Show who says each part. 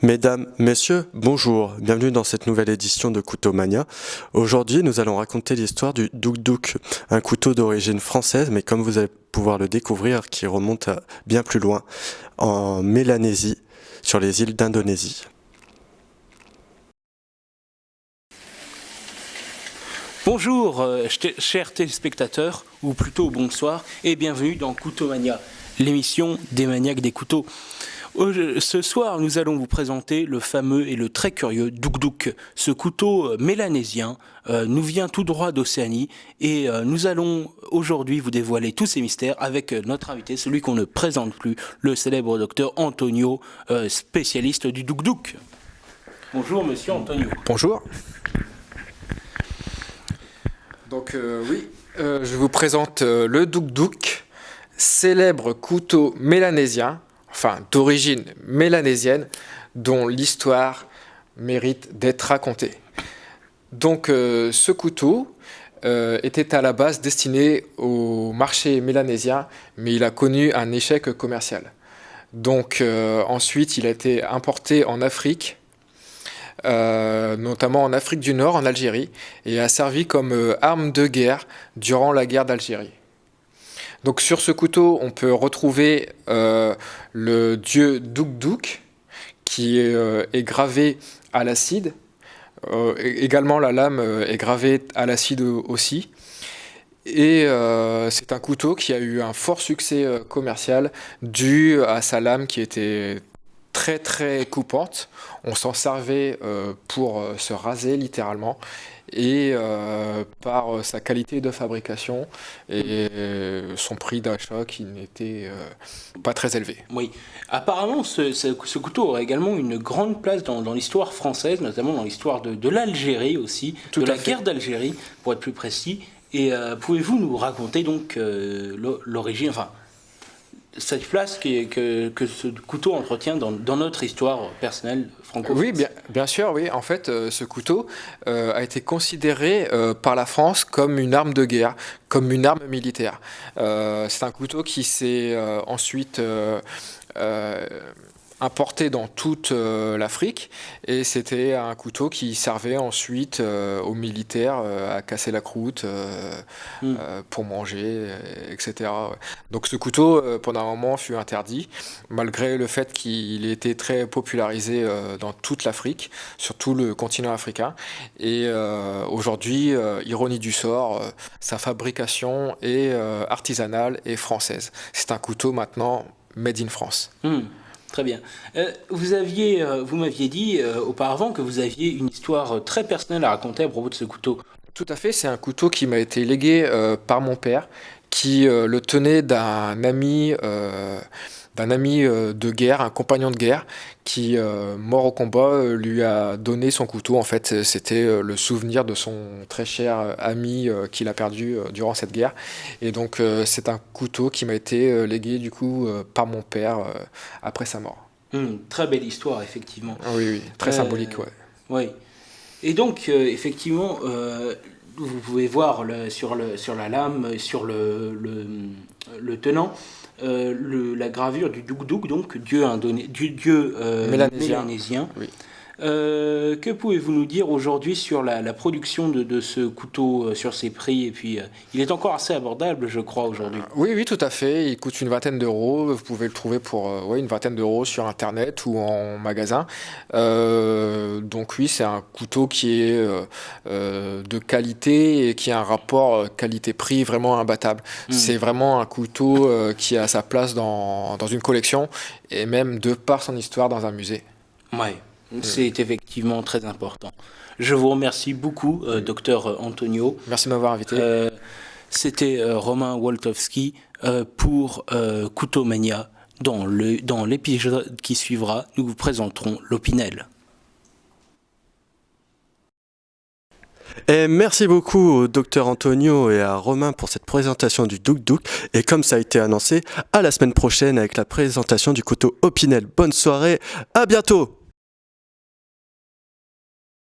Speaker 1: Mesdames, Messieurs, bonjour, bienvenue dans cette nouvelle édition de Couteau Mania. Aujourd'hui, nous allons raconter l'histoire du Duk-Duk, un couteau d'origine française, mais comme vous allez pouvoir le découvrir, qui remonte à bien plus loin, en Mélanésie, sur les îles d'Indonésie.
Speaker 2: Bonjour, chers téléspectateurs, ou plutôt bonsoir, et bienvenue dans Couteau Mania, l'émission des maniaques des couteaux. Ce soir, nous allons vous présenter le fameux et le très curieux Duk-Duk. Ce couteau mélanésien nous vient tout droit d'Océanie et nous allons aujourd'hui vous dévoiler tous ces mystères avec notre invité, celui qu'on ne présente plus, le célèbre docteur Antonio, spécialiste du Duk-Duk. Bonjour monsieur Antonio.
Speaker 3: Bonjour. Donc je vous présente le Duk-Duk, célèbre couteau mélanésien, enfin d'origine mélanésienne, dont l'histoire mérite d'être racontée. Donc ce couteau était à la base destiné au marché mélanésien, mais il a connu un échec commercial. Donc ensuite il a été importé en Afrique, notamment en Afrique du Nord, en Algérie, et a servi comme arme de guerre durant la guerre d'Algérie. Donc sur ce couteau, on peut retrouver le dieu Duk-Duk, qui est gravé à l'acide. Également, la lame est gravée à l'acide aussi. Et c'est un couteau qui a eu un fort succès commercial dû à sa lame qui était très très coupante. On s'en servait pour se raser littéralement, et par sa qualité de fabrication et son prix d'achat qui n'était pas très élevé.
Speaker 2: Oui, apparemment ce couteau aurait également une grande place dans l'histoire française, notamment dans l'histoire de l'Algérie aussi, de la guerre d'Algérie pour être plus précis. Et pouvez-vous nous raconter donc l'origine, enfin cette place que ce couteau entretient dans notre histoire personnelle franco-française?
Speaker 3: Oui, bien sûr, oui. En fait, ce couteau a été considéré par la France comme une arme de guerre, comme une arme militaire. C'est un couteau qui s'est ensuite importé dans toute l'Afrique, et c'était un couteau qui servait ensuite aux militaires à casser la croûte pour manger, etc. Donc ce couteau pendant un moment fut interdit, malgré le fait qu'il ait été très popularisé dans toute l'Afrique, sur tout le continent africain, et aujourd'hui, ironie du sort, sa fabrication est artisanale et française. C'est un couteau maintenant made in France.
Speaker 2: Très bien. Vous m'aviez dit auparavant que vous aviez une histoire très personnelle à raconter à propos de ce couteau.
Speaker 3: Tout à fait, c'est un couteau qui m'a été légué par mon père, qui le tenait d'un ami de guerre, un compagnon de guerre, qui, mort au combat, lui a donné son couteau. En fait, c'était le souvenir de son très cher ami qu'il a perdu durant cette guerre. Et donc, c'est un couteau qui m'a été légué, du coup, par mon père après sa mort.
Speaker 2: Très belle histoire, effectivement.
Speaker 3: Oui, très symbolique, ouais.
Speaker 2: Oui. Et donc, effectivement, vous pouvez voir sur la lame, sur le tenant, la gravure du Duk-Duk, donc dieu mélanésien.
Speaker 3: Oui.
Speaker 2: Que pouvez-vous nous dire aujourd'hui sur la production de ce couteau, sur ses prix? Et puis, il est encore assez abordable, je crois, aujourd'hui.
Speaker 3: Oui, tout à fait. Il coûte une vingtaine d'euros. Vous pouvez le trouver pour une vingtaine d'euros sur Internet ou en magasin. Donc oui, c'est un couteau qui est de qualité et qui a un rapport qualité-prix vraiment imbattable. C'est vraiment un couteau qui a sa place dans une collection, et même de par son histoire dans un musée.
Speaker 2: Ouais. C'est effectivement très important. Je vous remercie beaucoup, docteur Antonio.
Speaker 3: Merci de m'avoir invité.
Speaker 2: C'était Romain Woltowski pour Couteau Mania. Dans l'épisode qui suivra, nous vous présenterons l'Opinel.
Speaker 1: Et merci beaucoup au docteur Antonio et à Romain pour cette présentation du Duk-Duk. Et comme ça a été annoncé, à la semaine prochaine avec la présentation du couteau Opinel. Bonne soirée, à bientôt!